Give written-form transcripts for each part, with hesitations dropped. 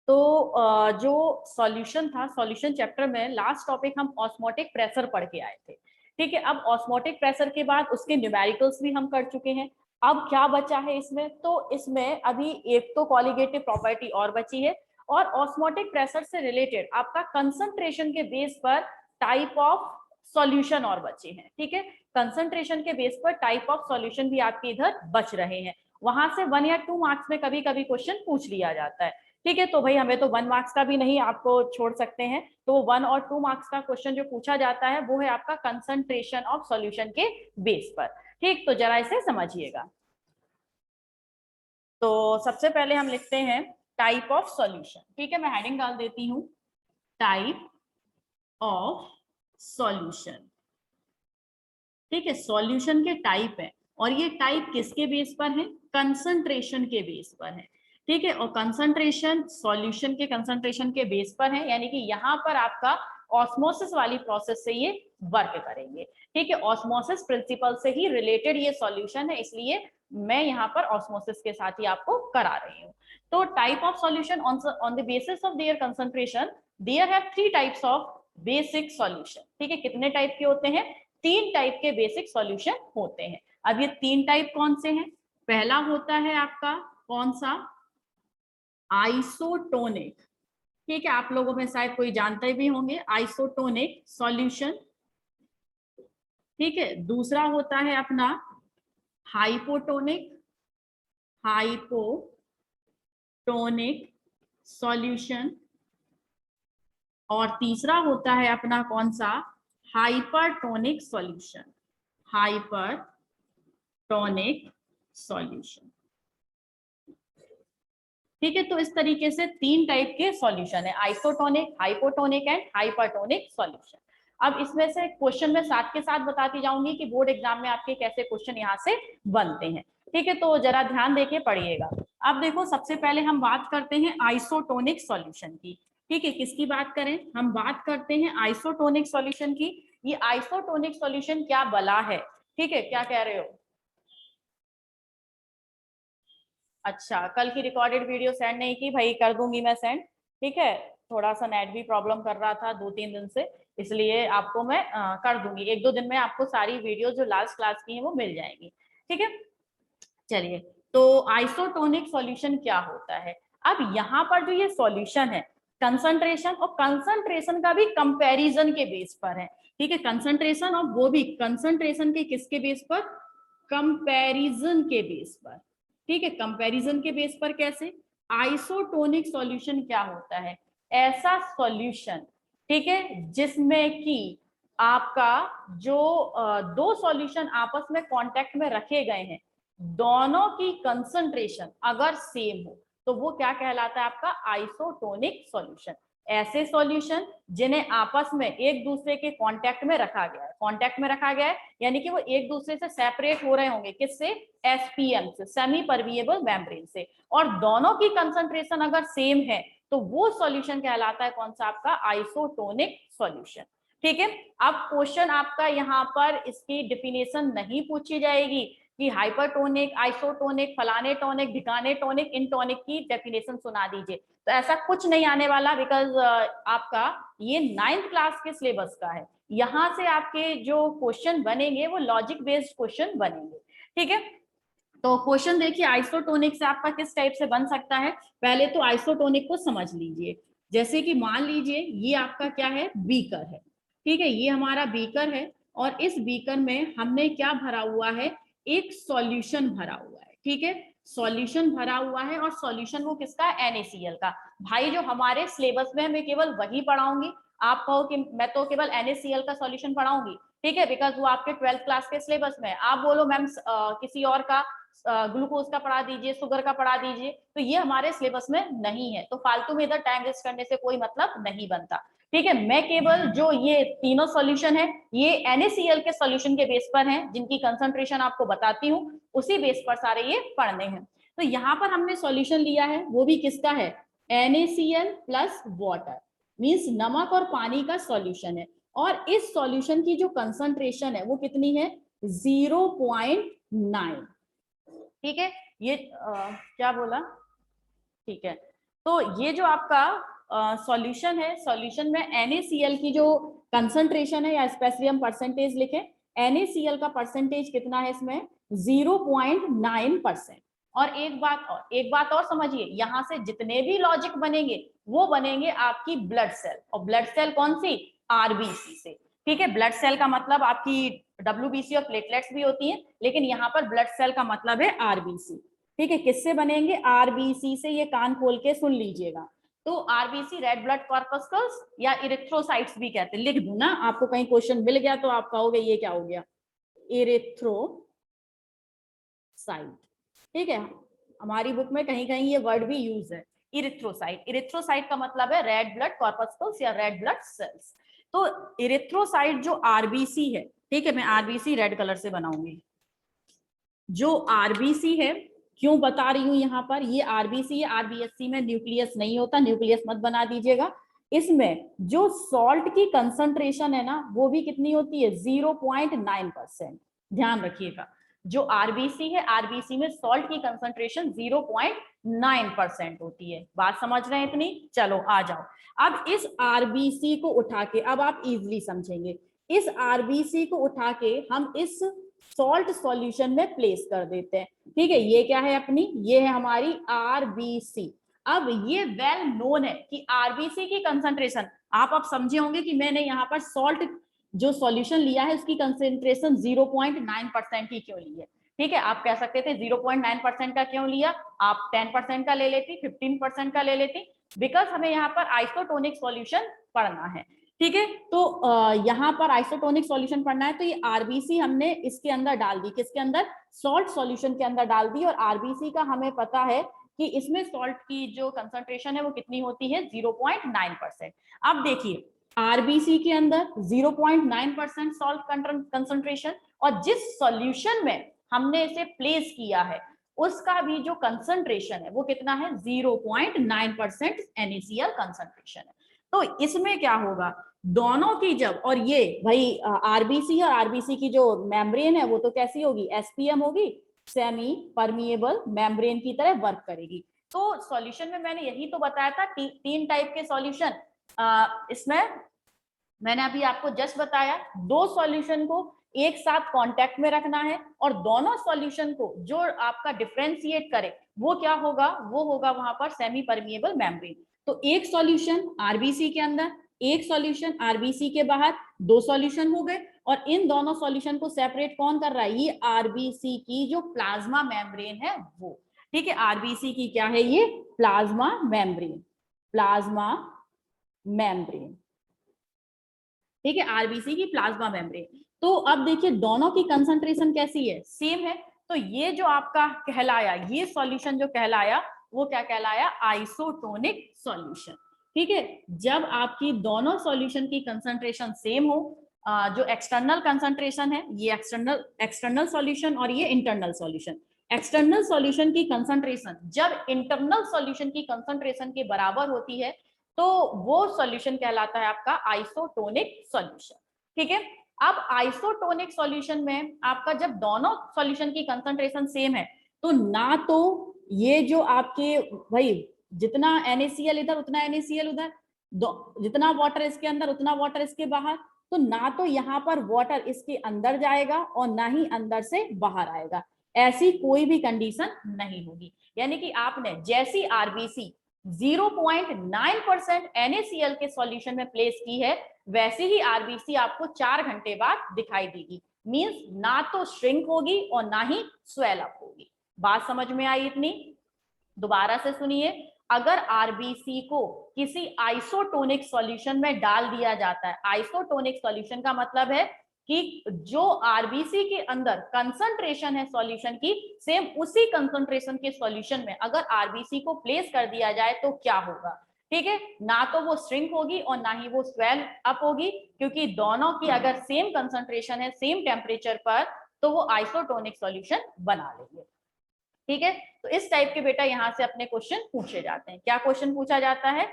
तो जो सॉल्यूशन था, सॉल्यूशन चैप्टर में लास्ट टॉपिक हम ऑस्मोटिक प्रेशर पढ़ के आए थे। ठीक है, अब ऑस्मोटिक प्रेशर के बाद उसके न्यूमेरिकल्स भी हम कर चुके हैं। अब क्या बचा है इसमें, तो इसमें अभी एक तो कॉलिगेटिव प्रॉपर्टी और बची है, और ऑस्मोटिक प्रेशर से रिलेटेड आपका कंसंट्रेशन के बेस पर टाइप ऑफ सॉल्यूशन और बचे हैं। ठीक है, कंसंट्रेशन के बेस पर टाइप ऑफ सॉल्यूशन भी आपके इधर बच रहे हैं। वहां से 1 या 2 मार्क्स में कभी कभी क्वेश्चन पूछ लिया जाता है। ठीक है, तो भाई हमें तो 1 मार्क्स का भी नहीं, आपको छोड़ सकते हैं। तो 1 और 2 मार्क्स का क्वेश्चन जो पूछा जाता है वो है आपका कंसंट्रेशन ऑफ सॉल्यूशन के बेस पर। ठीक, तो जरा इसे समझिएगा। तो सबसे पहले हम लिखते हैं टाइप ऑफ सॉल्यूशन। ठीक है, मैं हेडिंग डाल देती हूँ, टाइप ऑफ सॉल्यूशन। ठीक है, सॉल्यूशन के टाइप है, और ये टाइप किसके बेस पर है, कंसंट्रेशन के बेस पर है। ठीक है, और कंसंट्रेशन सॉल्यूशन के कंसंट्रेशन के बेस पर है, यानी कि यहाँ पर आपका ऑस्मोसिस वाली प्रोसेस से ये वर्क करेंगे। ठीक है, ऑस्मोसिस प्रिंसिपल से ही रिलेटेड ये सॉल्यूशन है, इसलिए मैं यहाँ पर ऑस्मोसिस के साथ ही आपको करा रही हूँ। तो type of solution on the basis of their concentration there have 3 types of basic solution. ठीक है, कितने टाइप के होते हैं, 3 टाइप के बेसिक सॉल्यूशन होते हैं। अब ये 3 टाइप कौन से हैं, पहला होता है आपका कौन सा, आइसोटोनिक। ठीक है, आप लोगों में शायद कोई जानते भी होंगे आइसोटोनिक सॉल्यूशन। ठीक है, दूसरा होता है अपना हाइपोटोनिक, हाइपोटोनिक सॉल्यूशन, और तीसरा होता है अपना कौन सा, हाइपरटोनिक सॉल्यूशन, हाइपरटोनिक सॉल्यूशन। ठीक है, तो इस तरीके से 3 टाइप के सॉल्यूशन है, isotonic, hypotonic and hypertonic solution. अब इसमें से क्वेश्चन में साथ के साथ बताती जाऊंगी कि बोर्ड एग्जाम में आपके कैसे क्वेश्चन यहाँ से बनते हैं। ठीक है, तो जरा ध्यान देके पढ़िएगा। अब देखो, सबसे पहले हम बात करते हैं आइसोटोनिक सॉल्यूशन की। ठीक है, किसकी बात करें, हम बात करते हैं आइसोटोनिक सॉल्यूशन की। ये आइसोटोनिक सॉल्यूशन क्या बला है, ठीक है, क्या कह रहे हो। अच्छा, कल की रिकॉर्डेड वीडियो सेंड नहीं की भाई, कर दूंगी मैं सेंड। ठीक है, थोड़ा सा नेट भी प्रॉब्लम कर रहा था 2-3 दिन से, इसलिए आपको मैं कर दूंगी 1-2 दिन में, आपको सारी वीडियो जो लास्ट क्लास की है वो मिल जाएंगी। ठीक है, चलिए, तो आइसोटोनिक सॉल्यूशन क्या होता है। अब यहाँ पर जो ये सॉल्यूशन है, कंसंट्रेशन और कंसंट्रेशन का भी कंपैरिजन के बेस पर है। ठीक है, कंसंट्रेशन और वो भी कंसंट्रेशन के किसके बेस पर, कंपैरिजन के बेस पर। ठीक है, कंपैरिजन के बेस पर कैसे, आइसोटोनिक सॉल्यूशन क्या होता है, ऐसा सॉल्यूशन, ठीक है, जिसमें कि आपका जो दो सॉल्यूशन आपस में कांटेक्ट में रखे गए हैं, दोनों की कंसंट्रेशन अगर सेम हो तो वो क्या कहलाता है, आपका आइसोटोनिक सॉल्यूशन। ऐसे सॉल्यूशन जिन्हें आपस में एक दूसरे के कांटेक्ट में रखा गया है, कांटेक्ट में रखा गया है यानी कि वो एक दूसरे से सेपरेट हो रहे होंगे, किससे, एसपीएम से, सेमी परमिएबल मेम्ब्रेन से, और दोनों की कंसंट्रेशन अगर सेम है तो वो सॉल्यूशन कहलाता है कौन सा, आपका आइसोटोनिक सॉल्यूशन। ठीक है, अब क्वेश्चन आपका यहाँ पर इसकी डिफिनेशन नहीं पूछी जाएगी कि हाइपरटोनिक, आइसोटोनिक, फलाने टोनिक, ढिकाने टोनिक, इन टोनिक की डेफिनेशन सुना दीजिए, तो ऐसा कुछ नहीं आने वाला, बिकॉज आपका ये 9th क्लास के सिलेबस का है। यहाँ से आपके जो क्वेश्चन बनेंगे वो लॉजिक बेस्ड क्वेश्चन बनेंगे। ठीक है, तो क्वेश्चन देखिए, आइसोटोनिक से आपका किस टाइप से बन सकता है। पहले तो आइसोटोनिक को समझ लीजिए, जैसे कि मान लीजिए ये आपका क्या है, बीकर है। ठीक है, ये हमारा बीकर है, और इस बीकर में हमने क्या भरा हुआ है, एक सॉल्यूशन भरा हुआ है। ठीक है, सॉल्यूशन भरा हुआ है, और सॉल्यूशन वो किसका, NaCl का। भाई जो हमारे सिलेबस में मैं केवल वही पढ़ाऊंगी, आप कहो कि मैं तो केवल NaCl का सॉल्यूशन पढ़ाऊंगी, ठीक है, बिकॉज वो आपके 12th क्लास के सिलेबस में। आप बोलो मैम किसी और का, ग्लूकोज का पढ़ा दीजिए, शुगर का पढ़ा दीजिए, तो ये हमारे सिलेबस में नहीं है, तो फालतू में इधर टाइम वेस्ट करने से कोई मतलब नहीं बनता। ठीक है, मैं केवल जो ये तीनों सॉल्यूशन है ये NaCl के सॉल्यूशन के बेस पर हैं, जिनकी कंसंट्रेशन आपको बताती हूँ, उसी बेस पर सारे ये पढ़ने हैं। तो यहाँ पर हमने सॉल्यूशन लिया है, वो भी किसका है, NaCl प्लस वाटर, मीन्स नमक और पानी का सॉल्यूशन है, और इस सॉल्यूशन की जो कंसंट्रेशन है वो कितनी है, 0.9। ठीक है, ये क्या बोला, ठीक है, तो ये जो आपका सॉल्यूशन है, सॉल्यूशन में NaCl की जो कंसंट्रेशन है, या स्पेशली हम परसेंटेज लिखें, NaCl का परसेंटेज कितना है इसमें, 0.9%। और एक बात और समझिए, यहाँ से जितने भी लॉजिक बनेंगे वो बनेंगे आपकी ब्लड सेल, और ब्लड सेल कौन सी, आरबीसी से। ठीक है, ब्लड सेल का मतलब आपकी डब्ल्यूबीसी और प्लेटलेट्स भी होती हैं, लेकिन यहाँ पर ब्लड सेल का मतलब है आरबीसी। ठीक है, किससे बनेंगे, आरबीसी से। ये कान खोल के सुन लीजिएगा। तो आरबीसी रेड ब्लड कॉर्पस्कल्स या इरिथ्रोसाइट्स भी कहते हैं, लिख दूं ना, आपको कहीं क्वेश्चन मिल गया तो आप कहोगे ये क्या हो गया, इरिथ्रोसाइट। ठीक है, हमारी बुक में कहीं कहीं ये वर्ड भी यूज है, इरिथ्रोसाइट। इरिथ्रोसाइट का मतलब है रेड ब्लड कॉर्पस्कल्स या रेड ब्लड सेल्स। तो इरिथ्रोसाइट जो आरबीसी है, ठीक है, मैं आरबीसी रेड कलर से बनाऊंगी। जो आरबीसी है, क्यों बता रही हूं यहाँ पर, ये आरबीसी है, आरबीएससी में न्यूक्लियस नहीं होता, न्यूक्लियस मत बना दीजिएगा। इसमें जो सॉल्ट की कंसंट्रेशन है ना, वो भी कितनी होती है, 0.9%। ध्यान रखिएगा, जो आरबीसी है, आरबीसी में सॉल्ट की कंसंट्रेशन 0.9% होती है। बात समझ रहे हैं इतनी, चलो आ जाओ। अब इस आरबीसी को उठा के, अब आप इजीली समझेंगे, इस आरबीसी को उठा के हम इस सॉल्ट सॉल्यूशन में प्लेस कर देते हैं। ठीक है, ये क्या है अपनी, ये है हमारी आरबीसी। अब ये वेल नोन है कि आरबीसी की कंसंट्रेशन, आप समझे होंगे कि मैंने यहाँ पर सॉल्ट जो सॉल्यूशन लिया है उसकी कंसंट्रेशन 0.9% की क्यों ली है। ठीक है, आप कह सकते थे 0.9% का क्यों लिया, आप 10% का ले लेती, 15% का ले लेती, बिकॉज हमें यहाँ पर आइसोटोनिक सॉल्यूशन पढ़ना है। ठीक है, तो यहाँ पर आइसोटोनिक सॉल्यूशन पढ़ना है, तो ये आरबीसी हमने इसके अंदर डाल दी, किसके अंदर, सॉल्ट सॉल्यूशन के अंदर डाल दी। और आरबीसी का हमें पता है कि इसमें सॉल्ट की जो कंसंट्रेशन है वो कितनी होती है, 0.9%। अब देखिए, आरबीसी के अंदर 0.9% सॉल्ट कंसंट्रेशन, और जिस सॉल्यूशन में हमने इसे प्लेस किया है उसका भी जो कंसंट्रेशन है वो कितना है, 0.9% NaCl कंसंट्रेशन है। तो इसमें क्या होगा, दोनों की जब, और ये भाई आरबीसी और आरबीसी की जो मेम्ब्रेन है वो तो कैसी होगी, एसपीएम होगी, सेमी परमिएबल मेम्ब्रेन की तरह वर्क करेगी। तो सॉल्यूशन में मैंने यही तो बताया था, तीन टाइप के सॉल्यूशन। इसमें मैंने अभी आपको जस्ट बताया, दो सॉल्यूशन को एक साथ कांटेक्ट में रखना है, और दोनों सॉल्यूशन को जो आपका डिफरेंशिएट करे वो क्या होगा, वो होगा वहां पर सेमी परमिएबल मेम्ब्रेन। तो एक सॉल्यूशन आरबीसी के अंदर, एक सॉल्यूशन आरबीसी के बाहर, दो सॉल्यूशन हो गए। और इन दोनों सॉल्यूशन को सेपरेट कौन कर रहा है, ये आरबीसी की जो प्लाज्मा मेम्ब्रेन है वो। ठीक है, आरबीसी की क्या है, ये प्लाज्मा मेम्ब्रेन, प्लाज्मा मेम्ब्रेन। ठीक है, आरबीसी की प्लाज्मा मेम्ब्रेन। तो अब देखिए दोनों की कंसंट्रेशन कैसी है, सेम है। तो ये जो आपका कहलाया, ये सॉल्यूशन जो कहलाया वो क्या कहलाया, आइसोटोनिक सॉल्यूशन। ठीक है, जब आपकी दोनों सॉल्यूशन की कंसंट्रेशन सेम हो, जो एक्सटर्नल कंसंट्रेशन है, ये एक्सटर्नल सॉल्यूशन और ये इंटरनल सॉल्यूशन, एक्सटर्नल सॉल्यूशन की कंसंट्रेशन जब इंटरनल सॉल्यूशन की कंसंट्रेशन के बराबर होती है तो वो सॉल्यूशन कहलाता है आपका आइसोटोनिक सॉल्यूशन। ठीक है, अब आइसोटोनिक सॉल्यूशन में आपका जब दोनों सॉल्यूशन की कंसंट्रेशन सेम है, तो ना तो ये जो आपके भाई जितना NaCl इधर उतना NaCl उधर, जितना वाटर इसके अंदर उतना वाटर इसके बाहर, तो ना तो यहाँ पर वाटर इसके अंदर जाएगा और ना ही अंदर से बाहर आएगा, ऐसी कोई भी कंडीशन नहीं होगी। यानी कि आपने जैसी आरबीसी 0.9% NaCl के सॉल्यूशन में प्लेस की है, वैसे ही आरबीसी आपको 4 घंटे बाद दिखाई देगी। मींस ना तो श्रिंक होगी और ना ही स्वेल अप होगी। बात समझ में आई इतनी, दोबारा से सुनिए, अगर आरबीसी को किसी आइसोटोनिक सॉल्यूशन में डाल दिया जाता है, आइसोटोनिक सॉल्यूशन का मतलब है कि जो आरबीसी के अंदर कंसंट्रेशन है सॉल्यूशन की, सेम उसी कंसंट्रेशन के सॉल्यूशन में अगर आरबीसी को प्लेस कर दिया जाए तो क्या होगा। ठीक है, ना तो वो श्रिंक होगी और ना ही वो स्वेल अप होगी, क्योंकि दोनों की अगर सेम कंसंट्रेशन है सेम टेम्परेचर पर तो वो आइसोटोनिक सॉल्यूशन बना लेंगे। ठीक है, तो इस टाइप के बेटा यहाँ से अपने क्वेश्चन पूछे जाते हैं। क्या क्वेश्चन पूछा जाता है,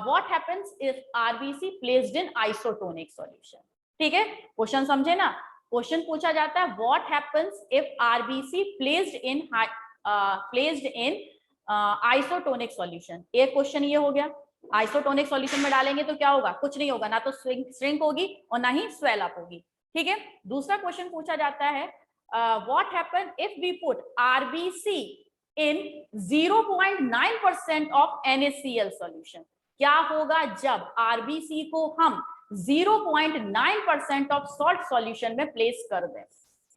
what happens if RBC placed in isotonic solution. ठीक है, क्वेश्चन समझे ना, क्वेश्चन पूछा जाता है what happens if RBC placed in isotonic solution. एक क्वेश्चन ये हो गया, आइसोटोनिक सॉल्यूशन में डालेंगे तो क्या होगा, कुछ नहीं होगा, ना तो श्रिंक होगी और ना ही स्वेल अप होगी। ठीक है, दूसरा क्वेश्चन पूछा जाता है what happen if we put RBC in 0.9% of NaCl solution. क्या होगा जब आरबीसी को हम 0.9% ऑफ सॉल्ट सॉल्यूशन में प्लेस कर दें।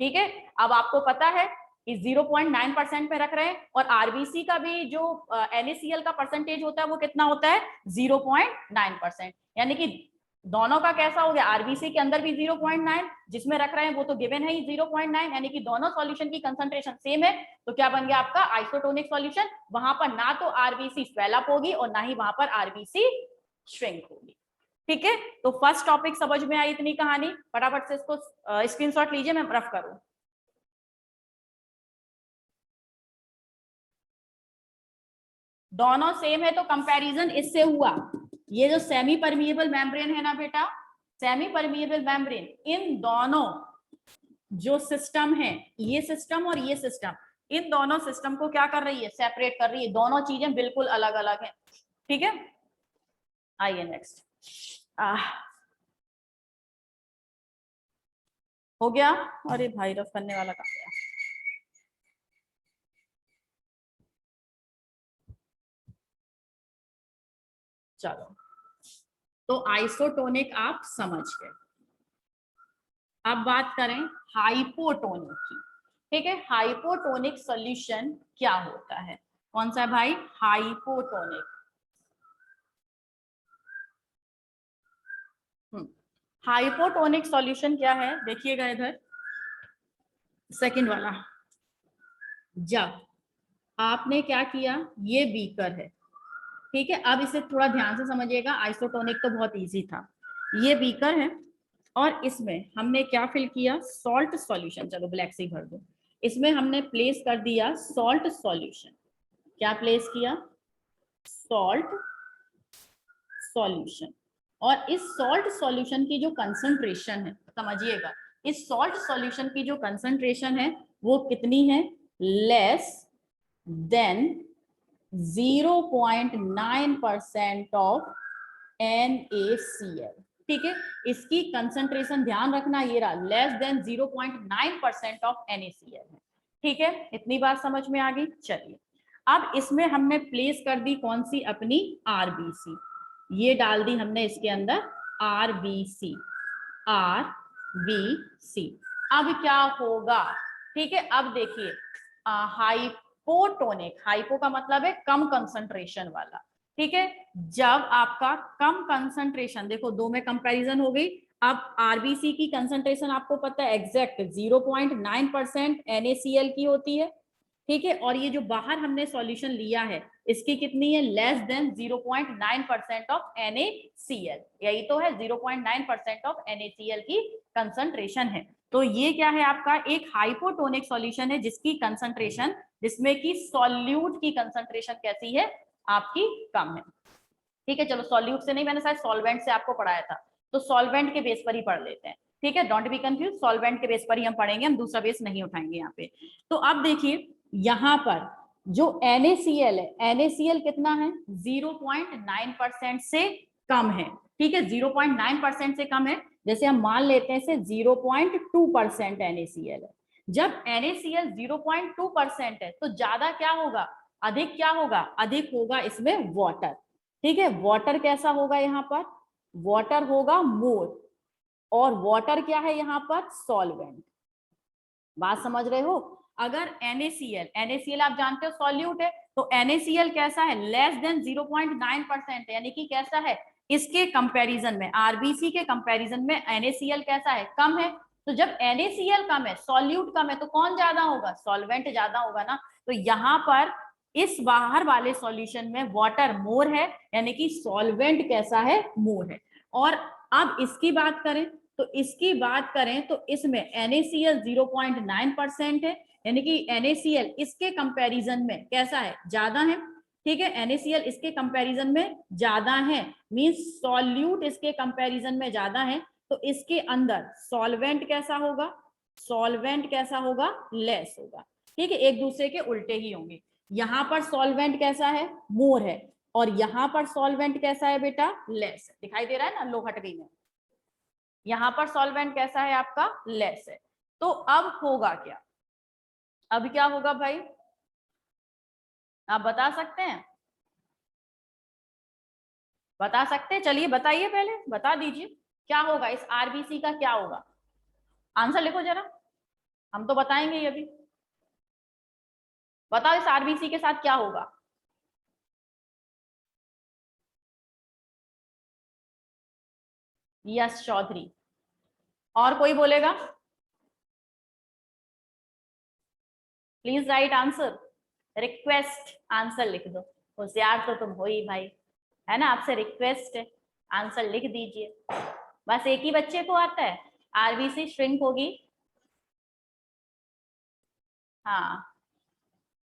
ठीक है, अब आपको पता है कि 0.9% पे रख रहे हैं और आरबीसी का भी जो NaCl का परसेंटेज होता है वो कितना होता है, 0.9%। यानी कि दोनों का कैसा हो गया, आरबीसी के अंदर भी 0.9 जिसमें रख रहे हैं वो तो गिवन है ही 0.9, यानी कि दोनों सॉल्यूशन की कंसंट्रेशन सेम है। तो क्या बन गया आपका आइसोटोनिक सॉल्यूशन। वहां पर ना तो आरबीसी स्वेल अप होगी और ना ही वहां पर आरबीसी श्रिंक होगी। ठीक है, तो फर्स्ट टॉपिक समझ में आई इतनी कहानी। फटाफट से इसको स्क्रीनशॉट लीजिए, मैं रफ करूं। दोनों सेम है तो कंपैरिजन इससे हुआ। ये जो सेमी परमिएबल मेम्ब्रेन है ना बेटा, सेमी परमिएबल मेम्ब्रेन, इन दोनों जो सिस्टम है, ये सिस्टम और ये सिस्टम, इन दोनों सिस्टम को क्या कर रही है, सेपरेट कर रही है। दोनों चीजें बिल्कुल अलग अलग हैं। ठीक है, आइए नेक्स्ट। हो गया, अरे भाई रफ करने वाला कहाँ गया। चलो, तो आइसोटोनिक आप समझ गए। अब बात करें हाइपोटोनिक की। ठीक है, हाइपोटोनिक सॉल्यूशन क्या होता है, कौन सा है भाई, हाइपोटोनिक। हाइपोटोनिक सॉल्यूशन क्या है, देखिएगा इधर सेकंड वाला। जब आपने क्या किया, ये बीकर है, ठीक है, अब इसे थोड़ा ध्यान से समझिएगा, आइसोटोनिक तो बहुत इजी था। ये बीकर है और इसमें हमने क्या फिल किया, सॉल्ट सॉल्यूशन। चलो ब्लैक से भर दो। इसमें हमने प्लेस कर दिया सॉल्ट सॉल्यूशन। क्या प्लेस किया, सॉल्ट सॉल्यूशन। और इस सॉल्ट सॉल्यूशन की जो कंसंट्रेशन है, समझिएगा, इस सॉल्ट सॉल्यूशन की जो कंसंट्रेशन है वो कितनी है, लेस देन 0.9% ऑफ NaCl। ठीक है, इसकी कंसंट्रेशन ध्यान रखना, ये रहा, लेस देन 0.9% ऑफ NaCl है। ठीक है, इतनी बात समझ में आ गई। चलिए, अब इसमें हमने प्लेस कर दी कौन सी, अपनी आरबीसी। ये डाल दी हमने इसके अंदर आरबीसी, आरबीसी। अब क्या होगा, ठीक है, अब देखिए हाइपोटोनिक, हाइपो का मतलब है कम कंसंट्रेशन वाला। ठीक है, जब आपका कम कंसंट्रेशन, देखो दो में कंपैरिजन हो गई। अब आरबीसी की कंसंट्रेशन आपको पता है एग्जैक्ट 0.9% NaCl की होती है। ठीक है, और ये जो बाहर हमने सॉल्यूशन लिया है इसकी कितनी है, लेस देन 0.9% ऑफ NaCl। यही तो है, 0.9% ऑफ NaCl की कंसंट्रेशन है। तो ये क्या है आपका, एक हाइपोटोनिक सॉल्यूशन है जिसकी कंसंट्रेशन, जिसमें की सॉल्यूट की कंसंट्रेशन कैसी है, आपकी कम है। ठीक है, चलो सॉल्यूट से नहीं, मैंने शायद सॉल्वेंट से आपको पढ़ाया था, तो सॉल्वेंट के बेस पर ही पढ़ लेते हैं। ठीक है, डोंट बी कंफ्यूज, सॉल्वेंट के बेस पर ही हम पढ़ेंगे, हम दूसरा बेस नहीं उठाएंगे यहाँ पे। तो अब देखिए यहाँ पर जो NaCl है, NaCl कितना है, 0.9% से कम है। ठीक है, 0.9% से कम है। जैसे हम मान लेते हैं इसे 0.2% NaCl है। जब NaCl 0.2% है तो ज्यादा क्या होगा, अधिक क्या होगा, अधिक होगा इसमें वाटर। ठीक है, वाटर कैसा होगा, यहाँ पर वाटर होगा मोर, और वाटर क्या है यहाँ पर, सॉल्वेंट। बात समझ रहे हो। अगर NaCl आप जानते हो सॉल्यूट है, तो NaCl कैसा है, लेस देन 0.9% यानी कि कैसा है, इसके कंपैरिजन में, आरबीसी के कंपैरिजन में NaCl कैसा है, कम है। तो जब NaCl कम है, सॉल्यूट कम है, तो कौन ज्यादा होगा, सॉल्वेंट ज्यादा होगा ना। तो यहाँ पर इस बाहर वाले सॉल्यूशन में वाटर मोर है, यानी कि सॉल्वेंट कैसा है, मोर है। और अब इसकी बात करें, तो इसकी बात करें तो इसमें NaCl 0.9% है, यानी कि NaCl इसके कंपैरिजन में कैसा है, ज्यादा है। ठीक है, NaCl इसके कंपैरिजन में ज्यादा है, मींस सॉल्यूट इसके कंपैरिजन में ज्यादा है। तो इसके अंदर सॉल्वेंट कैसा होगा, सॉल्वेंट कैसा होगा, लेस होगा। ठीक है, एक दूसरे के उल्टे ही होंगे। यहाँ पर सॉल्वेंट कैसा है, मोर है, और यहाँ पर सॉल्वेंट कैसा है बेटा, लेस है। दिखाई दे रहा है ना, लो हट गई मैं। यहाँ पर सॉल्वेंट कैसा है आपका, लेस है। तो अब होगा क्या, अब क्या होगा भाई, आप बता सकते हैं, बता सकते हैं, चलिए बताइए, पहले बता दीजिए क्या होगा, इस आरबीसी का क्या होगा, आंसर लिखो जरा, हम तो बताएंगे ही अभी। बताओ इस आरबीसी के साथ क्या होगा। यस चौधरी, और कोई बोलेगा, please right answer, request answer लिख दो, होशियार तो तुम हो ही भाई, है ना, आपसे रिक्वेस्ट है, आंसर लिख दीजिए। बस एक ही बच्चे को आता है, आरबीसी श्रिंक होगी। हाँ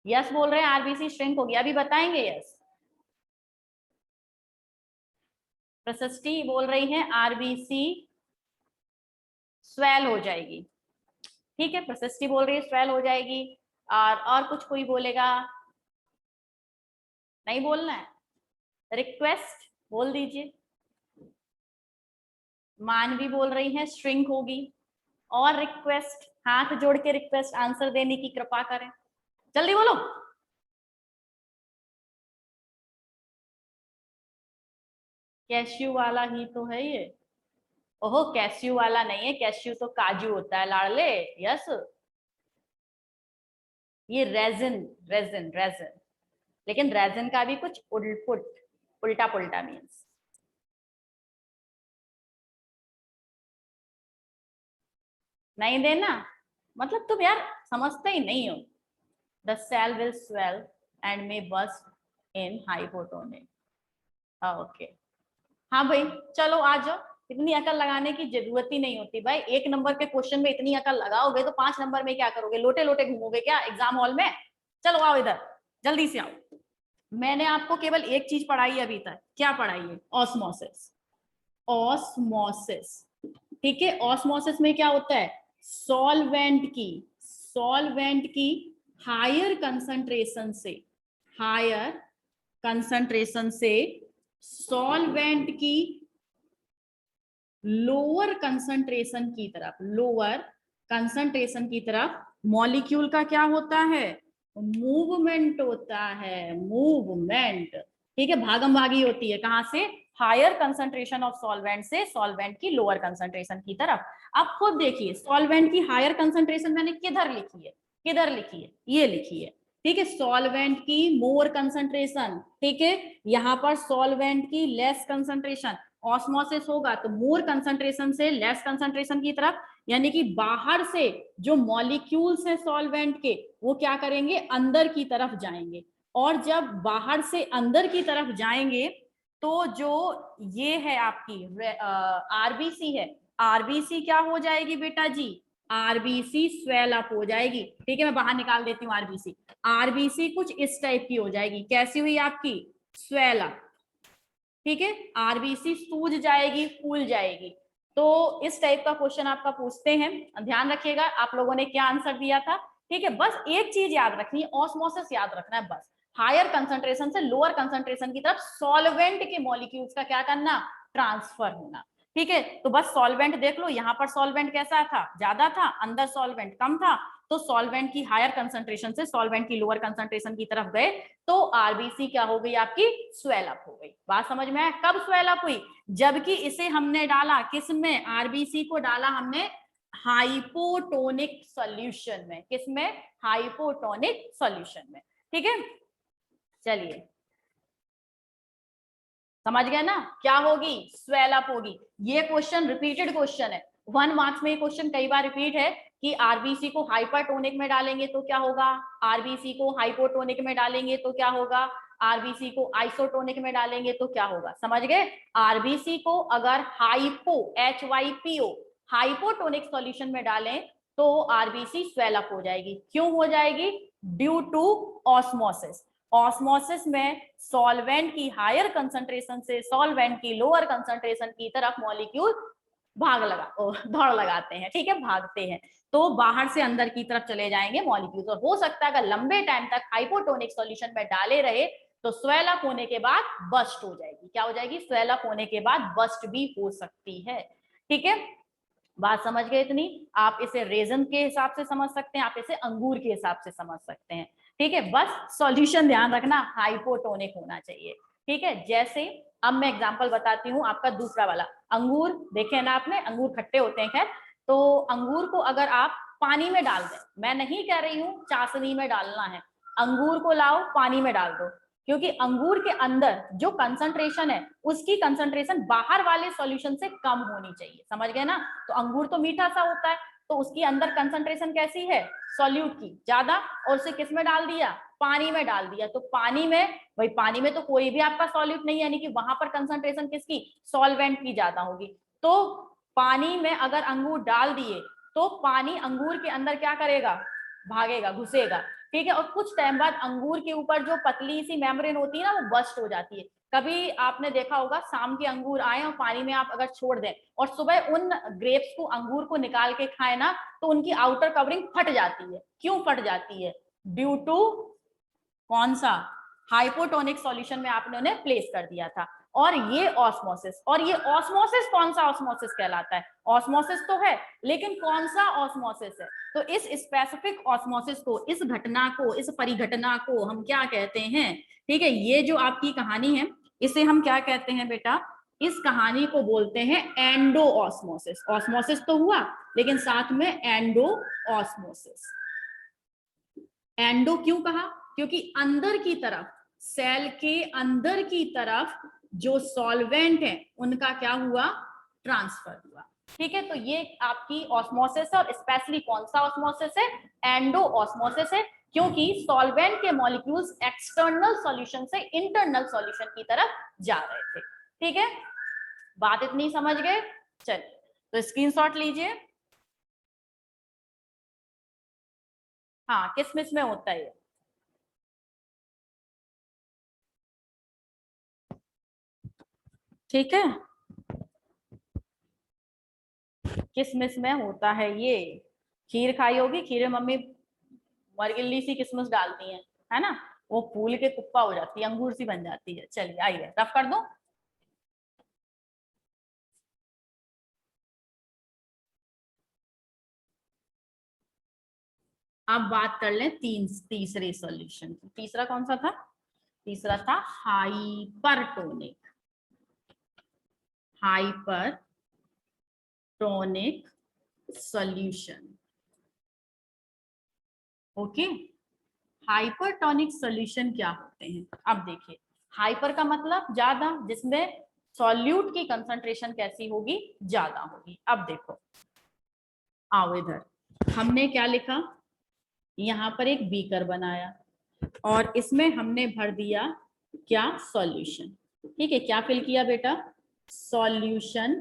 यस बोल रहे हैं, आरबीसी श्रिंक होगी, अभी बताएंगे यस। प्रशस्ति बोल रही है आरबीसी स्वेल हो जाएगी, ठीक है, प्रशस्ति बोल रही है स्वेल हो जाएगी। और कुछ कोई बोलेगा, नहीं बोलना है, रिक्वेस्ट बोल दीजिए। मानवी बोल रही है श्रिंक होगी, और रिक्वेस्ट, हाथ जोड़ के रिक्वेस्ट आंसर देने की कृपा करें, जल्दी बोलो। कैश्यू वाला ही तो है ये, ओहो कैश्यू वाला नहीं है, कैश्यू तो काजू होता है लाडले, यस, ये रेजिन, रेजिन रेजिन, लेकिन रेजिन का भी कुछ उल्ट उल्टा पुल्टा मीन्स। नहीं देना मतलब तुम यार समझते ही नहीं हो। The cell will swell and may burst in hypotonic, okay. हाँ भाई चलो आ जाओ, इतनी अकल लगाने की जरूरत ही नहीं होती भाई, एक नंबर के क्वेश्चन में इतनी अकल लगाओगे तो 5 नंबर में क्या करोगे, लोटे लोटे घूमोगे क्या एग्जाम हॉल में। चलो आओ इधर, जल्दी से आओ। मैंने आपको केवल एक चीज पढ़ाई है अभी तक, क्या पढ़ाई है, ऑस्मोसिस, ऑस्मोसिस, ठीक है। ऑस्मोसिस में क्या होता है, सॉल्वेंट की हायर कंसंट्रेशन से, हायर कंसंट्रेशन से सॉल्वेंट की लोअर कंसंट्रेशन की तरफ, लोअर कंसंट्रेशन की तरफ मॉलिक्यूल का क्या होता है, मूवमेंट होता है, मूवमेंट, ठीक है, भागम भागी होती है, कहां से, हायर कंसंट्रेशन ऑफ सॉल्वेंट से सॉल्वेंट की लोअर कंसंट्रेशन की तरफ। अब खुद देखिए सॉल्वेंट की हायर कंसंट्रेशन मैंने किधर लिखी है, किधर लिखी है, ये लिखी है, ठीक है, सॉल्वेंट की मोर कंसंट्रेशन, ठीक है, यहाँ पर सॉल्वेंट की लेस कंसंट्रेशन, ऑस्मोसिस होगा तो मोर कंसंट्रेशन से लेस कंसंट्रेशन की तरफ, यानी कि बाहर से जो मॉलिक्यूल्स हैं सॉल्वेंट के वो क्या करेंगे, अंदर की तरफ जाएंगे, और जब बाहर से अंदर की तरफ जाएंगे तो जो ये है आपकी आरबीसी है, आरबीसी क्या हो जाएगी बेटा जी, आरबीसी स्वेल अप हो जाएगी, ठीक है, मैं बाहर निकाल देती हूँ आरबीसी, आरबीसी कुछ इस टाइप की हो जाएगी, कैसी हुई आपकी, स्वेल अप, ठीक है, आरबीसी सूज जाएगी, फूल जाएगी। तो इस टाइप का क्वेश्चन आपका पूछते हैं, ध्यान रखिएगा आप लोगों ने क्या आंसर दिया था, ठीक है, बस एक चीज याद रखनी है, ऑस्मोसिस याद रखना है बस, हायर कंसंट्रेशन से लोअर कंसंट्रेशन की तरफ सॉल्वेंट के मॉलिक्यूल्स का क्या करना, ट्रांसफर होना, ठीक है। तो बस सॉल्वेंट देख लो, यहाँ पर सॉल्वेंट कैसा था, ज्यादा था, अंदर सॉल्वेंट कम था, तो सॉल्वेंट की हायर कंसंट्रेशन से सॉल्वेंट की लोअर कंसंट्रेशन की तरफ गए तो आरबीसी क्या हो गई आपकी, स्वेल अप हो गई। बात समझ में आया, कब स्वेल अप हुई, जबकि इसे हमने डाला किसमें, आरबीसी को डाला हमने हाइपोटोनिक सॉल्यूशन में, किसमें, हाइपोटोनिक सॉल्यूशन में, ठीक है। चलिए समझ गए ना, क्या होगी, स्वेल अप होगी। ये क्वेश्चन रिपीटेड क्वेश्चन है, 1 मार्क्स में ये क्वेश्चन कई बार रिपीट है कि आरबीसी को हाइपरटोनिक में डालेंगे तो क्या होगा, आरबीसी को हाइपोटोनिक में डालेंगे तो क्या होगा, आरबीसी को आइसोटोनिक में डालेंगे तो क्या होगा, समझ गए। आरबीसी को अगर हाइपो HYPO हाइपोटोनिक सॉल्यूशन में डालें तो आरबीसी स्वेल अप हो जाएगी, क्यों हो जाएगी, ड्यू टू ऑस्मोसिस, ऑस्मोसिस में सॉल्वेंट की हायर कंसंट्रेशन से सॉल्वेंट की लोअर कंसंट्रेशन की तरफ मॉलिक्यूल दौड़ लगाते हैं, ठीक है, भागते हैं, तो बाहर से अंदर की तरफ चले जाएंगे मॉलिक्यूल्स। और हो सकता है अगर लंबे टाइम तक हाइपोटोनिक सॉल्यूशन में डाले रहे तो स्वेल अप होने के बाद बस्ट हो जाएगी। क्या हो जाएगी? स्वेल अप होने के बाद बस्ट भी हो सकती है, ठीक है। बात समझ गए इतनी? आप इसे रेजन के हिसाब से समझ सकते हैं, आप इसे अंगूर के हिसाब से समझ सकते हैं, ठीक है। बस सॉल्यूशन ध्यान रखना हाइपोटोनिक होना चाहिए, ठीक है। जैसे अब मैं एग्जांपल बताती हूँ आपका दूसरा वाला। अंगूर देखे ना आपने, अंगूर खट्टे होते हैं, खैर, तो अंगूर को अगर आप पानी में डाल दें, मैं नहीं कह रही हूँ चाशनी में डालना है, अंगूर को लाओ पानी में डाल दो, क्योंकि अंगूर के अंदर जो कंसंट्रेशन है उसकी कंसंट्रेशन बाहर वाले सॉल्यूशन से कम होनी चाहिए, समझ गए ना। तो अंगूर तो मीठा सा होता है, तो उसकी अंदर कंसंट्रेशन कैसी है? सॉल्यूट की ज्यादा, और उसे किस में डाल दिया? पानी में डाल दिया। तो पानी में, भाई पानी में तो कोई भी आपका सॉल्यूट नहीं है, यानी कि वहां पर कंसंट्रेशन किसकी? सॉल्वेंट की ज्यादा होगी। तो पानी में अगर अंगूर डाल दिए तो पानी अंगूर के अंदर क्या करेगा? भागेगा, घुसेगा, ठीक है। और कुछ टाइम बाद अंगूर के ऊपर जो पतली सी मेम्ब्रेन होती है ना, वो बस्ट हो जाती है। कभी आपने देखा होगा शाम के अंगूर आए और पानी में आप अगर छोड़ दें और सुबह उन ग्रेप्स को, अंगूर को निकाल के खाए ना, तो उनकी आउटर कवरिंग फट जाती है। क्यों फट जाती है? ड्यू टू कौन सा? हाइपोटोनिक सॉल्यूशन में आपने उन्हें प्लेस कर दिया था। और ये ऑस्मोसिस, और ये ऑस्मोसिस कौन सा ऑस्मोसिस कहलाता है? ऑस्मोसिस तो है, लेकिन कौन सा ऑस्मोसिस है? तो इस स्पेसिफिक ऑस्मोसिस को, इस घटना को, इस परिघटना को हम क्या कहते हैं? ठीक है, ये जो आपकी कहानी है इसे हम क्या कहते हैं बेटा? इस कहानी को बोलते हैं एंडो ऑस्मोसिस। ऑस्मोसिस तो हुआ, लेकिन साथ में एंडो ऑस्मोसिस। एंडो क्यों कहा? क्योंकि अंदर की तरफ, सेल के अंदर की तरफ जो सॉल्वेंट है उनका क्या हुआ? ट्रांसफर हुआ, ठीक है। तो ये आपकी ऑस्मोसिस है, और स्पेशली कौन सा ऑस्मोसिस है? एंडो ऑस्मोसिस है, क्योंकि सॉल्वेंट के मॉलिक्यूल्स एक्सटर्नल सॉल्यूशन से इंटरनल सॉल्यूशन की तरफ जा रहे थे, ठीक है। बात इतनी समझ गए? चलिए, तो स्क्रीनशॉट लीजिए। हाँ, किसमिस में होता है? ठीक है, किसमिस में होता है ये। खीर खाई होगी, खीर में मम्मी मरगिल्ली सी किसमिस डालती है ना, वो फूल के कुप्पा हो जाती है, अंगूर सी बन जाती है। चलिए आइए रफ कर दो। अब बात कर लें तीसरे सॉल्यूशन की। तीसरा कौन सा था? तीसरा था hypertonic. Hypertonic solution, okay. Hypertonic solution क्या होते हैं? अब देखिए, हाइपर का मतलब ज्यादा, जिसमें सॉल्यूट की कंसंट्रेशन कैसी होगी? ज्यादा होगी। अब देखो, आओ इधर, हमने क्या लिखा? यहाँ पर एक बीकर बनाया और इसमें हमने भर दिया क्या? सॉल्यूशन, ठीक है। क्या फिल किया बेटा? सॉल्यूशन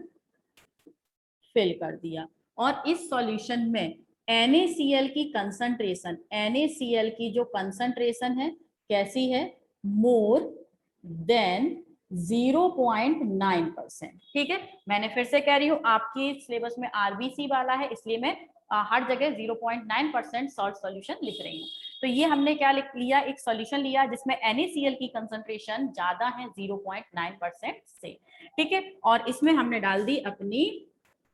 फिल कर दिया। और इस सॉल्यूशन में NaCl की कंसंट्रेशन, NaCl की जो कंसंट्रेशन है कैसी है? मोर देन 0.9%, ठीक है। मैंने फिर से कह रही हूँ, आपकी सिलेबस में RBC वाला है, इसलिए मैं हर जगह 0.9% सॉल्ट सॉल्यूशन लिख रही हूँ। तो ये हमने क्या लिख लिया? एक सॉल्यूशन लिया जिसमें NaCl की कंसंट्रेशन ज्यादा है 0.9% से, ठीक है। और इसमें हमने डाल दी अपनी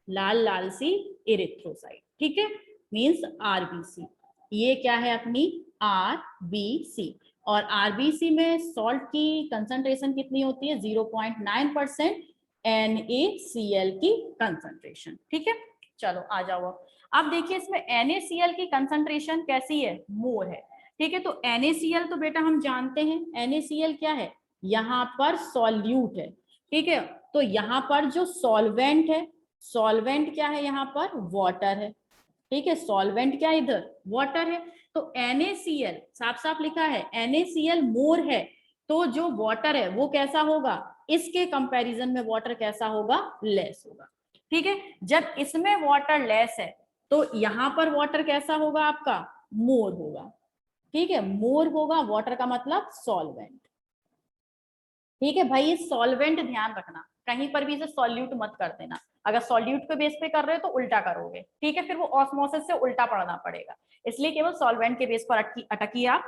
लाल लाल सी इरिथ्रोसाइट, ठीक है, मींस RBC। ये क्या है? अपनी RBC। और RBC में सॉल्ट की कंसंट्रेशन कितनी होती है? 0.9% NaCl की कंसंट्रेशन, ठीक है। चलो आ जाओ। अब देखिए, इसमें NaCl की कंसंट्रेशन कैसी है? मोर है, ठीक है। तो NaCl तो बेटा हम जानते हैं, NaCl क्या है? यहाँ पर सॉल्यूट है, ठीक है। तो यहाँ पर जो सॉल्वेंट है, सॉल्वेंट क्या है? यहाँ पर वाटर है, ठीक है। सॉल्वेंट क्या इधर? वाटर है। तो NaCl साफ साफ लिखा है, NaCl मोर है, तो जो वाटर है वो कैसा होगा? इसके कंपैरिजन में वाटर कैसा होगा? लेस होगा, ठीक है। जब इसमें वाटर लेस है तो यहाँ पर वाटर कैसा होगा आपका? मोर होगा, ठीक है। मोर होगा, वाटर का मतलब सॉल्वेंट, ठीक है भाई। ये सॉल्वेंट ध्यान रखना, कहीं पर भी इसे सॉल्यूट मत कर देना, अगर सॉल्यूट के बेस पे कर रहे हो तो उल्टा करोगे, ठीक है, फिर वो ऑस्मोसिस से उल्टा पढ़ना पड़ेगा, इसलिए केवल सॉल्वेंट के बेस पर अटकिए आप।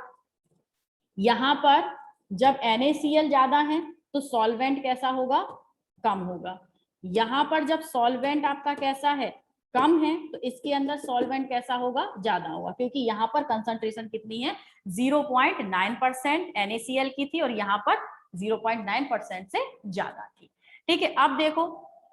यहां पर जब NaCl ज्यादा है तो सॉल्वेंट कैसा होगा, कम होगा। यहां पर जब सॉल्वेंट आपका कैसा है, कम है, तो इसके अंदर सॉल्वेंट कैसा होगा, ज्यादा होगा, क्योंकि यहाँ पर कंसंट्रेशन कितनी है, 0.9% NaCl की थी और यहाँ पर 0.9% से ज्यादा थी। ठीक है, अब देखो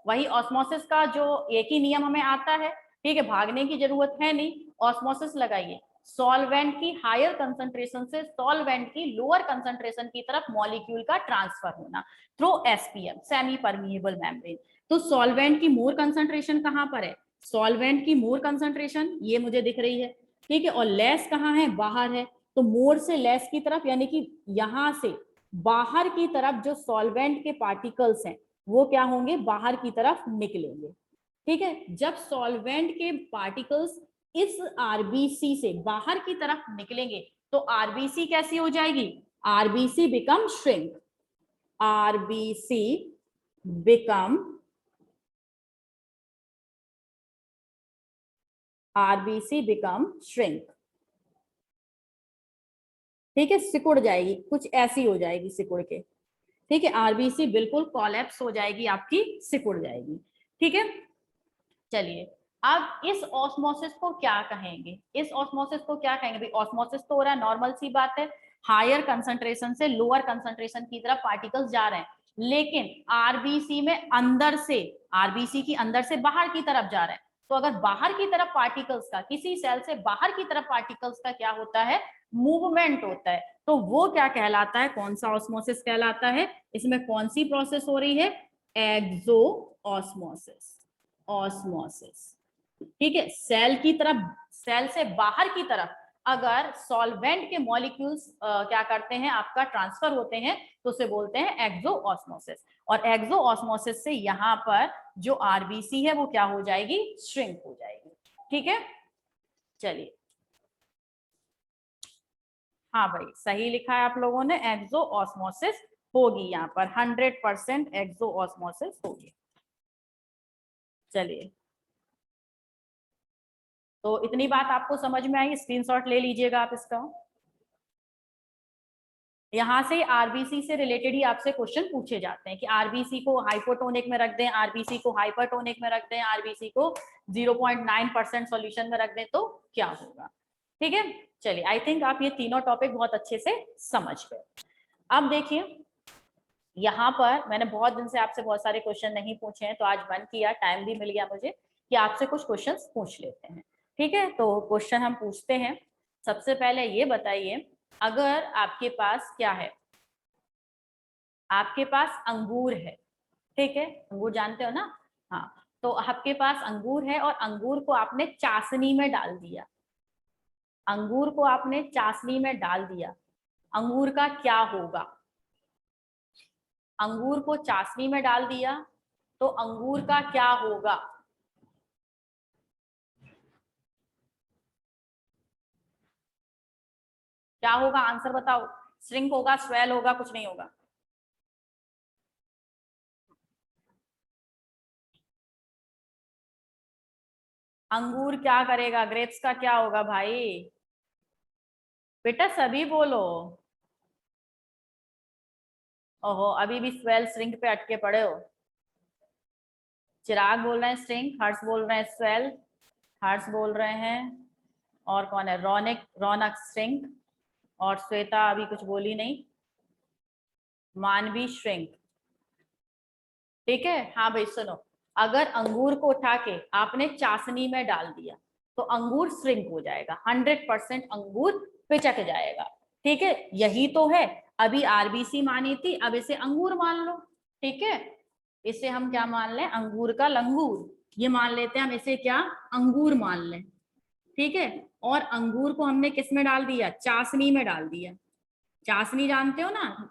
वही ऑस्मोसिस का जो एक ही नियम हमें आता है, ठीक है, भागने की जरूरत है नहीं, ऑस्मोसिस लगाइए, सॉल्वेंट की हायर कंसंट्रेशन से सॉल्वेंट की लोअर कंसंट्रेशन की तरफ मॉलिक्यूल का ट्रांसफर होना through SPM, semi permeable membrane. तो सॉल्वेंट की मोर कंसंट्रेशन कहां पर है, सॉल्वेंट की मोर कंसंट्रेशन ये मुझे दिख रही है, ठीक है, और लेस कहां है, बाहर है, तो मोर से लेस की तरफ, यानी कि यहां से बाहर की तरफ जो सॉल्वेंट के पार्टिकल्स हैं वो क्या होंगे, बाहर की तरफ निकलेंगे। ठीक है, जब सॉल्वेंट के पार्टिकल्स इस आरबीसी से बाहर की तरफ निकलेंगे तो आरबीसी कैसी हो जाएगी, RBC become shrink, RBC become, RBC become shrink, ठीक है, सिकुड़ जाएगी, कुछ ऐसी हो जाएगी सिकुड़ के, ठीक है, आरबीसी बिल्कुल कोलैप्स हो जाएगी आपकी, सिकुड़ जाएगी। ठीक है, चलिए अब इस ऑस्मोसिस को क्या कहेंगे, इस ऑस्मोसिस को क्या कहेंगे भाई, ऑस्मोसिस तो हो रहा है, नॉर्मल सी बात है, हायर कंसंट्रेशन से लोअर कंसंट्रेशन की तरफ पार्टिकल्स जा रहे हैं, लेकिन आरबीसी में अंदर से, आरबीसी की अंदर से बाहर की तरफ जा रहे हैं, तो अगर बाहर की तरफ पार्टिकल्स का, किसी सेल से बाहर की तरफ पार्टिकल्स का क्या होता है, मूवमेंट होता है, तो वो क्या कहलाता है, कौन सा ऑस्मोसिस कहलाता है, इसमें कौन सी प्रोसेस हो रही है, एक्सो ऑस्मोसिस, ऑस्मोसिस। ठीक है, सेल की तरफ, सेल से बाहर की तरफ अगर सॉल्वेंट के मॉलिक्यूल्स क्या करते हैं, आपका ट्रांसफर होते हैं, तो उसे बोलते हैं एक्सो ऑस्मोसिस, और एक्सो ऑस्मोसिस से यहाँ पर जो आरबीसी है वो क्या हो जाएगी, श्रिंक हो जाएगी। ठीक है, चलिए, हाँ भाई सही लिखा है आप लोगों ने, एक्सो ऑस्मोसिस होगी, यहाँ पर 100% एक्सो ऑस्मोसिस होगी। चलिए, तो इतनी बात आपको समझ में आई, स्क्रीनशॉट ले लीजिएगा आप इसका। यहाँ से आरबीसी से रिलेटेड ही आपसे क्वेश्चन पूछे जाते हैं कि आरबीसी को हाइपोटोनिक में रख दें, आरबीसी को हाइपरटोनिक में रख दें, आरबीसी को 0.9% सॉल्यूशन में रख दें तो क्या होगा। ठीक है, चलिए, आई थिंक आप ये तीनों टॉपिक बहुत अच्छे से समझ गए। अब देखिए, यहाँ पर मैंने बहुत दिन से आपसे बहुत सारे क्वेश्चन नहीं पूछे हैं, तो आज मन किया, टाइम भी मिल गया मुझे कि आपसे कुछ क्वेश्चन पूछ लेते हैं। ठीक है, तो क्वेश्चन हम पूछते हैं। सबसे पहले ये बताइए, अगर आपके पास क्या है, आपके पास अंगूर है, ठीक है, अंगूर जानते हो ना, हाँ, तो आपके पास अंगूर है और अंगूर को आपने चाशनी में डाल दिया, अंगूर को आपने चाशनी में डाल दिया, अंगूर का क्या होगा, अंगूर को चाशनी में डाल दिया तो अंगूर का क्या होगा, क्या होगा, आंसर बताओ, श्रिंक होगा, स्वेल होगा, कुछ नहीं होगा, अंगूर क्या करेगा, ग्रेप्स का क्या होगा भाई, बेटा सभी बोलो, ओहो अभी भी स्वेल श्रिंक पे अटके पड़े हो। चिराग बोल रहे हैं श्रिंक, हर्ष बोल रहे हैं स्वेल, हर्ष बोल रहे हैं, और कौन है, रौनक, रौनक श्रिंक, और श्वेता अभी कुछ बोली नहीं, मानवी श्रिंक। ठीक है, हाँ भाई सुनो, अगर अंगूर को उठा के आपने चाशनी में डाल दिया तो अंगूर श्रिंक हो जाएगा, 100% अंगूर पिचक जाएगा। ठीक है, यही तो है, अभी आरबीसी मानी थी, अब इसे अंगूर मान लो। ठीक है, इसे हम क्या मान लें, अंगूर का लंगूर, ये मान लेते हैं हम इसे, क्या, अंगूर मान लें। ठीक है, और अंगूर को हमने किस में डाल दिया, चाशनी में डाल दिया, चाशनी जानते हो ना,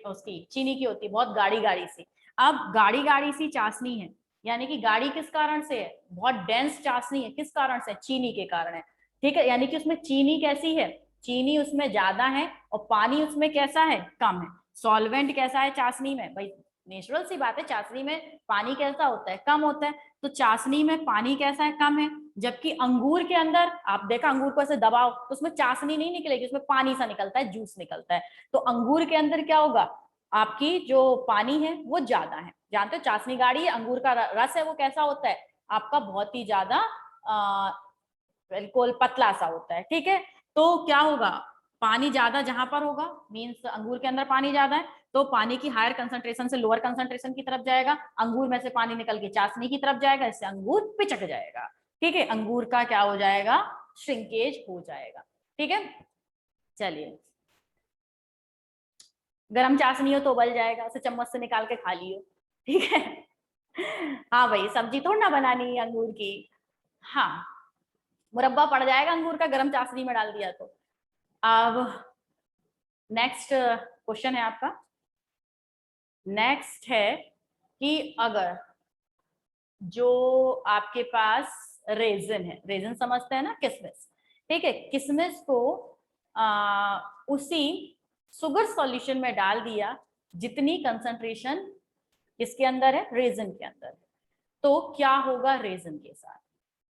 उसकी चीनी की होती है, बहुत गाढ़ी गाढ़ी सी, अब गाढ़ी गाढ़ी सी चाशनी है, यानी कि गाढ़ी किस कारण से है, बहुत डेंस चाशनी है, किस कारण से, चीनी के कारण है। ठीक है, यानी कि उसमें चीनी कैसी है, चीनी उसमें ज्यादा है और पानी उसमें कैसा है, कम है। सॉल्वेंट कैसा है चाशनी में भाई, नेचुरल सी बात है, चाशनी में पानी कैसा होता है, कम होता है, तो चाशनी में पानी कैसा है, कम है। जबकि अंगूर के अंदर आप देखा, अंगूर को ऐसे दबाओ तो उसमें चाशनी नहीं निकलेगी, उसमें पानी सा निकलता है, जूस निकलता है। तो अंगूर के अंदर क्या होगा, आपकी जो पानी है वो ज्यादा है। जानते हो चाशनी गाढ़ी है, अंगूर का रस है वो कैसा होता है आपका, बहुत ही ज्यादा बिल्कुल पतला सा होता है। ठीक है, तो क्या होगा, पानी ज्यादा जहां पर होगा, मीन्स अंगूर के अंदर पानी ज्यादा है, तो पानी की हायर कंसंट्रेशन से लोअर कंसंट्रेशन की तरफ जाएगा, अंगूर में से पानी निकल के चाशनी की तरफ जाएगा, इससे अंगूर पिचक जाएगा। ठीक है, अंगूर का क्या हो जाएगा, श्रिंकेज हो जाएगा। ठीक है, चलिए, गरम चाशनी हो तो उबल जाएगा, उसे चम्मच से निकाल के खा लियो। ठीक है। हाँ भाई, सब्जी थोड़ी ना बनानी है अंगूर की। हाँ, मुरब्बा पड़ जाएगा अंगूर का, गरम चाशनी में डाल दिया तो। अब नेक्स्ट क्वेश्चन है आपका, नेक्स्ट है कि अगर जो आपके पास रेजिन है, रेजिन समझते हैं ना, किशमिश। ठीक है, किशमिश को उसी शुगर सॉल्यूशन में डाल दिया जितनी कंसंट्रेशन किसके अंदर है, रेजिन के अंदर, तो क्या होगा रेजिन के साथ।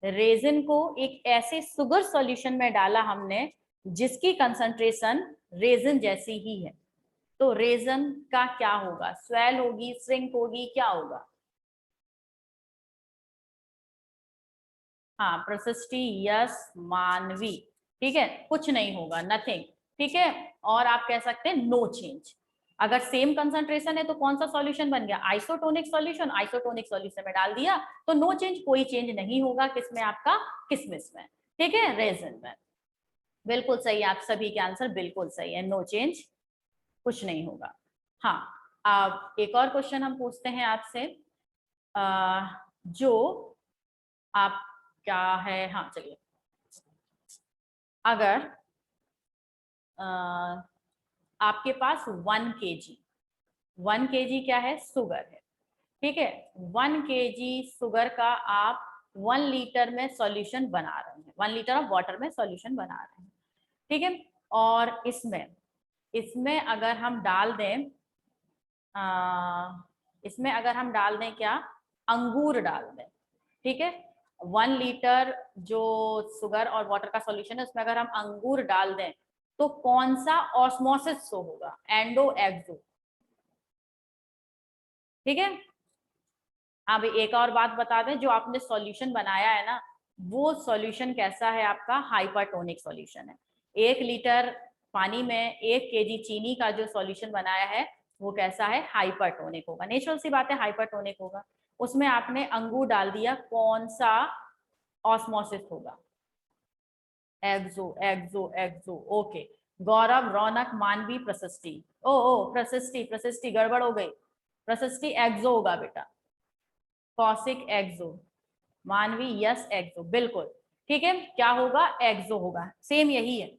रेजिन को एक ऐसे शुगर सॉल्यूशन में डाला हमने जिसकी कंसंट्रेशन रेजिन जैसी ही है, तो रेजिन का क्या होगा, स्वेल होगी, श्रिंक होगी, क्या होगा। हाँ, प्रशिष्टि, यस, मानवी। ठीक है, कुछ नहीं होगा, नथिंग। ठीक है, और आप कह सकते हैं नो चेंज। अगर सेम कंसंट्रेशन है तो कौन सा सॉल्यूशन बन गया, आइसोटोनिक सॉल्यूशन, आइसोटोनिक सॉल्यूशन में डाल दिया तो नो चेंज, कोई चेंज नहीं होगा किसमें, आपका किशमिश में। ठीक है, रेजिन में। बिल्कुल सही, आप सभी के आंसर बिल्कुल सही है, नो चेंज, कुछ नहीं होगा। हाँ, अब एक और क्वेश्चन हम पूछते हैं आपसे, जो आप क्या है, हाँ चलिए, अगर आपके पास 1 kg, 1 kg क्या है, शुगर है। ठीक है, 1 kg शुगर का आप 1 लीटर में सॉल्यूशन बना रहे हैं, 1 लीटर ऑफ वाटर में सॉल्यूशन बना रहे हैं। ठीक है, और इसमें इसमें अगर हम डाल दें इसमें अगर हम डाल दें क्या, अंगूर डाल दें। ठीक है, 1 लीटर जो शुगर और वाटर का सॉल्यूशन है उसमें अगर हम अंगूर डाल दें तो कौन सा ऑस्मोसिस शो होगा, एंडो एक्सो। ठीक है, अब एक और बात बता दें, जो आपने सॉल्यूशन बनाया है ना, वो सॉल्यूशन कैसा है आपका, हाइपरटोनिक सॉल्यूशन है। 1 लीटर पानी में 1 kg चीनी का जो सॉल्यूशन बनाया है वो कैसा है, हाइपरटोनिक होगा। नेचुरल सी बात है, हाइपरटोनिक होगा। उसमें आपने अंगूर डाल दिया, कौन सा ऑस्मोसिस होगा, एक्सो एक्सो एक्सो। ओके, गौरव, रौनक, मानवी, प्रशस्ति। ओ ओ प्रशस्ति, प्रशस्ति गड़बड़ हो गई, प्रशस्ति एक्सो होगा बेटा, कौशिक एक्सो, मानवी यस एक्सो, बिल्कुल ठीक है, क्या होगा, एक्सो होगा। सेम यही है,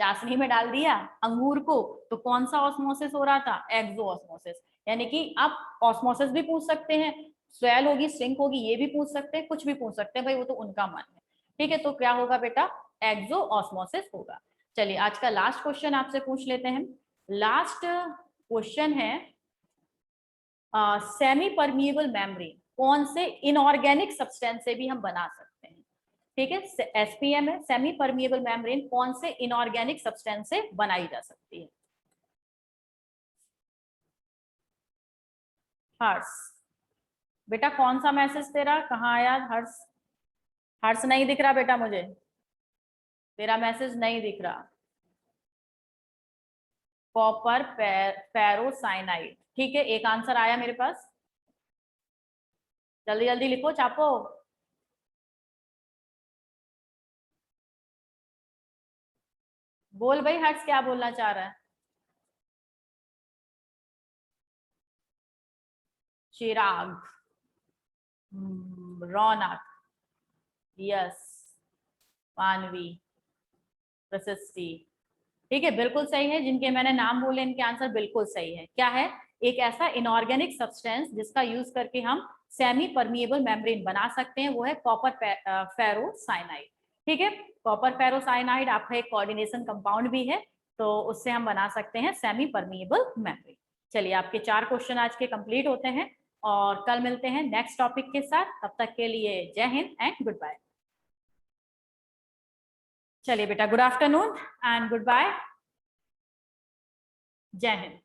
चाशनी में डाल दिया अंगूर को तो कौन सा ऑस्मोसिस हो रहा था, एक्सो ऑस्मोसिस। यानी कि आप ऑस्मोसिस भी पूछ सकते हैं, स्वेल होगी, श्रिंक होगी, ये भी पूछ सकते हैं, कुछ भी पूछ सकते हैं भाई, वो तो उनका मन है। ठीक है, तो क्या होगा बेटा, एक्सो ऑस्मोसिस होगा। चलिए, आज का लास्ट क्वेश्चन आपसे पूछ लेते हैं। लास्ट क्वेश्चन है, सेमी परमिएबल मेम्ब्रेन कौन से इनऑर्गेनिक सब्सटेंस से भी हम बना सकते हैं। ठीक है, एसपीएम है, सेमी परमिएबल मेम्ब्रेन कौन से इनऑर्गेनिक सब्सटेंस से बनाई जा सकती है। हर्ष, बेटा कौन सा मैसेज तेरा, कहाँ आया हर्ष, हर्ष नहीं दिख रहा बेटा मुझे, तेरा मैसेज नहीं दिख रहा। कॉपर फेरोसाइनाइड, ठीक है, एक आंसर आया मेरे पास, जल्दी जल्दी लिखो, छापो। बोल भाई, हर्ष क्या बोलना चाह रहा है। चिराग, रौनक, यस, मानवी, प्रशस्ति। ठीक है, बिल्कुल सही है, जिनके मैंने नाम बोले इनके आंसर बिल्कुल सही है। क्या है, एक ऐसा इनऑर्गेनिक सब्सटेंस जिसका यूज करके हम सेमी परमिएबल मेम्ब्रेन बना सकते हैं, वो है कॉपर फेरोसाइनाइड। ठीक है, कॉपर फेरोसाइनाइड आपका एक कोऑर्डिनेशन कंपाउंड भी है, तो उससे हम बना सकते हैं सेमी परमिएबल मेम्ब्रेन। चलिए, आपके 4 क्वेश्चन आज के कंप्लीट होते हैं और कल मिलते हैं नेक्स्ट टॉपिक के साथ। तब तक के लिए जय हिंद एंड गुड बाय। चलिए बेटा, good afternoon and good bye. जय हिंद।